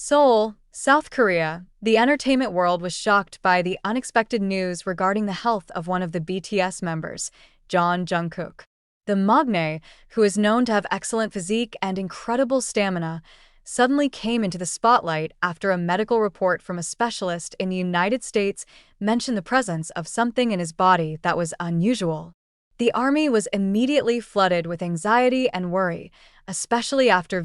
Seoul, South Korea, the entertainment world was shocked by the unexpected news regarding the health of one of the BTS members, jungkook. The magne, who is known to have excellent physique and incredible stamina, suddenly came into the spotlight after a medical report from a specialist in the United States mentioned the presence of something in his body that was unusual. The army was immediately flooded with anxiety and worry, especially after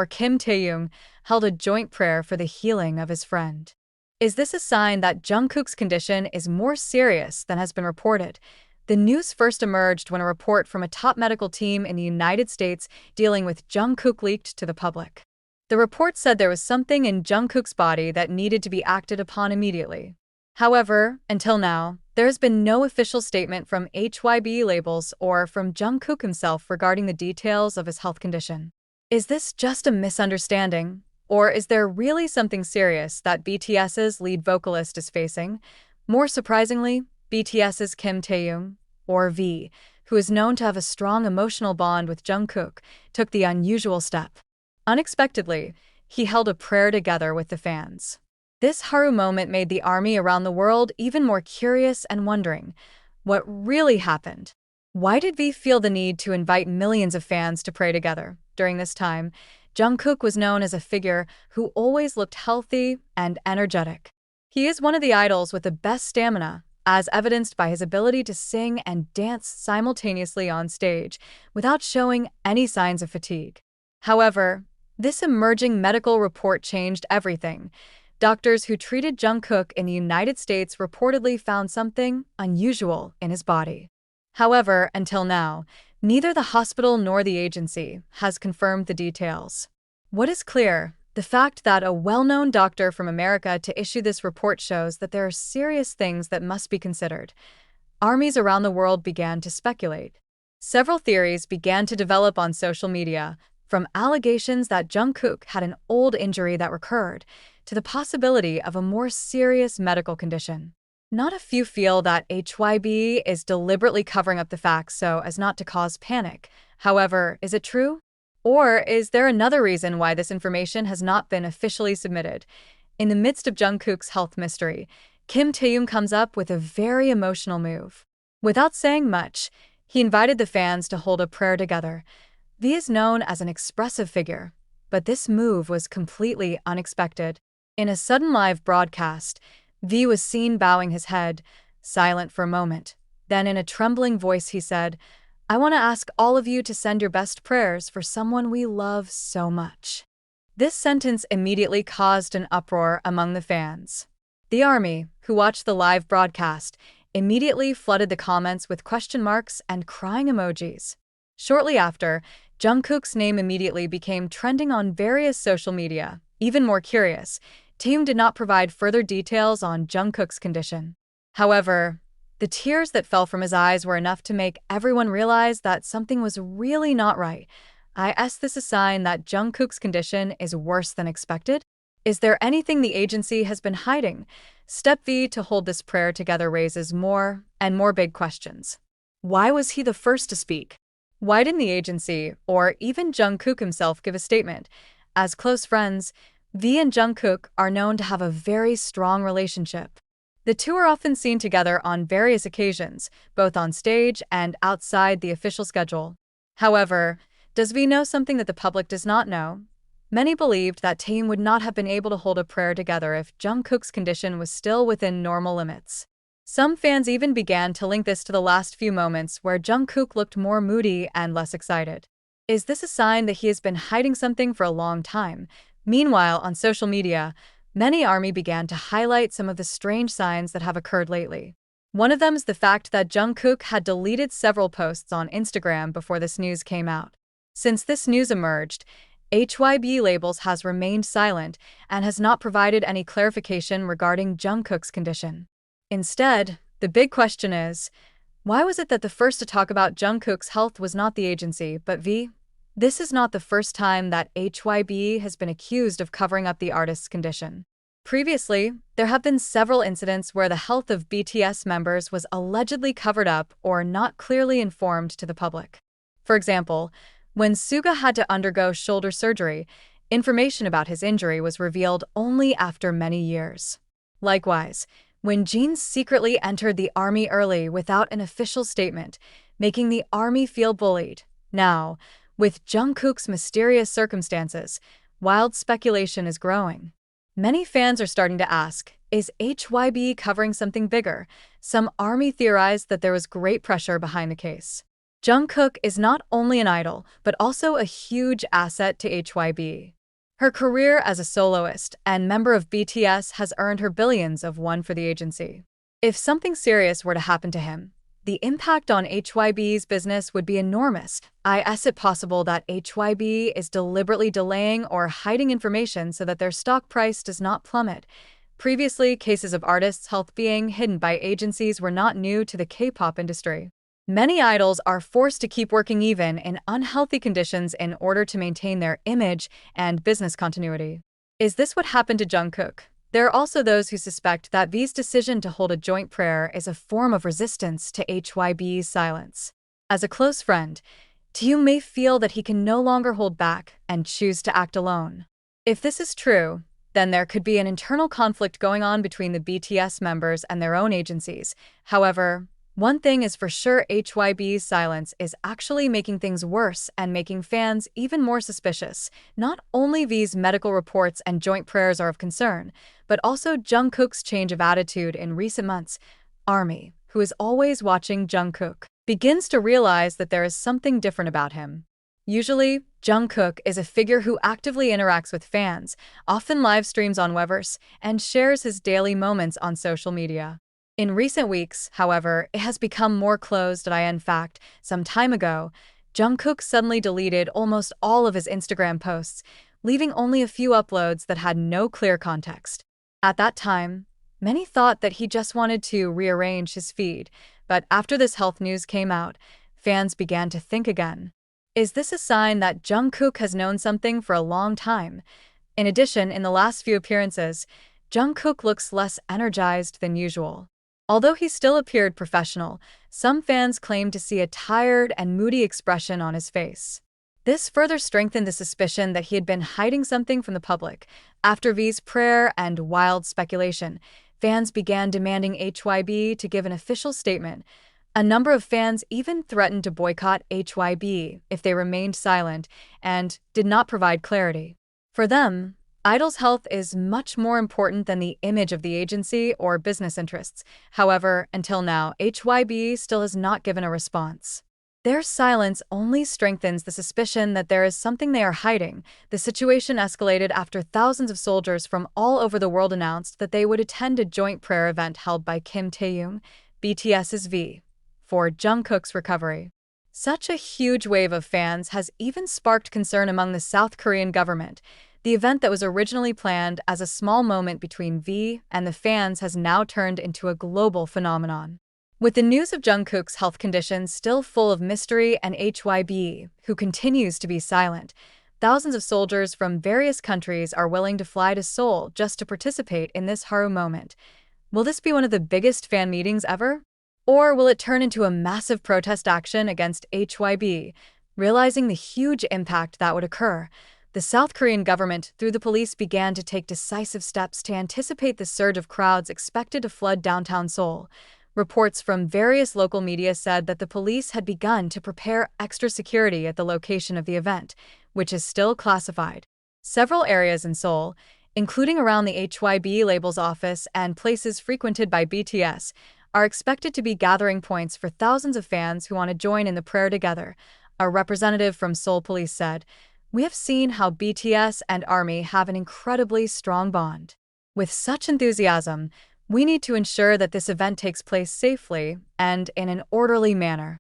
Kim Taehyung held a joint prayer for the healing of his friend. Is this a sign that Jungkook's condition is more serious than has been reported? The news first emerged when a report from a top medical team in the United States dealing with Jungkook leaked to the public. The report said there was something in Jungkook's body that needed to be acted upon immediately. However, until now, there has been no official statement from HYBE labels or from Jungkook himself regarding the details of his health condition. Is this just a misunderstanding, or is there really something serious that BTS's lead vocalist is facing? More surprisingly, BTS's Kim Taehyung, or V, who is known to have a strong emotional bond with Jungkook, took the unusual step. Unexpectedly, he held a prayer together with the fans. This haru moment made the army around the world even more curious and wondering, what really happened? Why did V feel the need to invite millions of fans to pray together? During this time, Jungkook was known as a figure who always looked healthy and energetic. He is one of the idols with the best stamina, as evidenced by his ability to sing and dance simultaneously on stage without showing any signs of fatigue. However, this emerging medical report changed everything. Doctors who treated Jungkook in the United States reportedly found something unusual in his body. However, until now, neither the hospital nor the agency has confirmed the details. What is clear, the fact that a well-known doctor from America to issue this report shows that there are serious things that must be considered. Armies around the world began to speculate. Several theories began to develop on social media, from allegations that Jungkook had an old injury that recurred, to the possibility of a more serious medical condition. Not a few feel that HYBE is deliberately covering up the facts so as not to cause panic. However, is it true? Or is there another reason why this information has not been officially submitted? In the midst of Jungkook's health mystery, Kim Taehyung comes up with a very emotional move. Without saying much, he invited the fans to hold a prayer together. V is known as an expressive figure, but this move was completely unexpected. In a sudden live broadcast, V was seen bowing his head, silent for a moment. Then in a trembling voice he said, "I want to ask all of you to send your best prayers for someone we love so much." This sentence immediately caused an uproar among the fans. The army, who watched the live broadcast, immediately flooded the comments with question marks and crying emojis. Shortly after, Jungkook's name immediately became trending on various social media. Even more curious, Taehyung did not provide further details on Jungkook's condition. However, the tears that fell from his eyes were enough to make everyone realize that something was really not right. Is this a sign that Jungkook's condition is worse than expected? Is there anything the agency has been hiding? Step V to hold this prayer together raises more and more big questions. Why was he the first to speak? Why didn't the agency, or even Jungkook himself, give a statement? As close friends, V and Jungkook are known to have a very strong relationship. The two are often seen together on various occasions, both on stage and outside the official schedule. However, does V know something that the public does not know? Many believed that Taehyung would not have been able to hold a prayer together if Jungkook's condition was still within normal limits. Some fans even began to link this to the last few moments where Jungkook looked more moody and less excited. Is this a sign that he has been hiding something for a long time? Meanwhile, on social media, many ARMY began to highlight some of the strange signs that have occurred lately. One of them is the fact that Jungkook had deleted several posts on Instagram before this news came out. Since this news emerged, HYBE Labels has remained silent and has not provided any clarification regarding Jungkook's condition. Instead, the big question is, why was it that the first to talk about Jungkook's health was not the agency, but V? This is not the first time that HYBE has been accused of covering up the artist's condition. Previously, there have been several incidents where the health of BTS members was allegedly covered up or not clearly informed to the public. For example, when Suga had to undergo shoulder surgery, Information about his injury was revealed only after many years. Likewise, when Jin secretly entered the army early without an official statement, making the army feel bullied. Now, with Jungkook's mysterious circumstances, wild speculation is growing. Many fans are starting to ask, is HYB covering something bigger? Some army theorized that there was great pressure behind the case. Jungkook is not only an idol, but also a huge asset to HYB. Her career as a soloist and member of BTS has earned her billions of won for the agency. If something serious were to happen to him, the impact on HYB's business would be enormous. Is it possible that HYB is deliberately delaying or hiding information so that their stock price does not plummet? Previously, cases of artists' health being hidden by agencies were not new to the K-pop industry. Many idols are forced to keep working even in unhealthy conditions in order to maintain their image and business continuity. Is this what happened to Jungkook? There are also those who suspect that V's decision to hold a joint prayer is a form of resistance to HYB's silence. As a close friend, Taehyung may feel that he can no longer hold back and choose to act alone. If this is true, then there could be an internal conflict going on between the BTS members and their own agencies. However, one thing is for sure, HYB's silence is actually making things worse and making fans even more suspicious. Not only V's medical reports and joint prayers are of concern, but also Jungkook's change of attitude in recent months. ARMY, who is always watching Jungkook, begins to realize that there is something different about him. Usually, Jungkook is a figure who actively interacts with fans, often live streams on Weverse, and shares his daily moments on social media. In recent weeks, however, it has become more closed. In fact, some time ago, Jungkook suddenly deleted almost all of his Instagram posts, leaving only a few uploads that had no clear context. At that time, many thought that he just wanted to rearrange his feed, but after this health news came out, fans began to think again. Is this a sign that Jungkook has known something for a long time? In addition, in the last few appearances, Jungkook looks less energized than usual. Although he still appeared professional, some fans claimed to see a tired and moody expression on his face. This further strengthened the suspicion that he had been hiding something from the public. After V's prayer and wild speculation, fans began demanding HYB to give an official statement. A number of fans even threatened to boycott HYB if they remained silent and did not provide clarity. For them, idols' health is much more important than the image of the agency or business interests. However, until now, HYB still has not given a response. Their silence only strengthens the suspicion that there is something they are hiding. The situation escalated after thousands of soldiers from all over the world announced that they would attend a joint prayer event held by Kim Taehyung, BTS's V, for Jungkook's recovery. Such a huge wave of fans has even sparked concern among the South Korean government. The event that was originally planned as a small moment between V and the fans has now turned into a global phenomenon. With the news of Jungkook's health conditions still full of mystery and HYB, who continues to be silent, thousands of soldiers from various countries are willing to fly to Seoul just to participate in this horror moment. Will this be one of the biggest fan meetings ever? Or will it turn into a massive protest action against HYB? Realizing the huge impact that would occur, the South Korean government, through the police, began to take decisive steps to anticipate the surge of crowds expected to flood downtown Seoul. Reports from various local media said that the police had begun to prepare extra security at the location of the event, which is still classified. Several areas in Seoul, including around the HYB label's office and places frequented by BTS, are expected to be gathering points for thousands of fans who want to join in the prayer together. A representative from Seoul Police said, "We have seen how BTS and ARMY have an incredibly strong bond. With such enthusiasm, we need to ensure that this event takes place safely and in an orderly manner."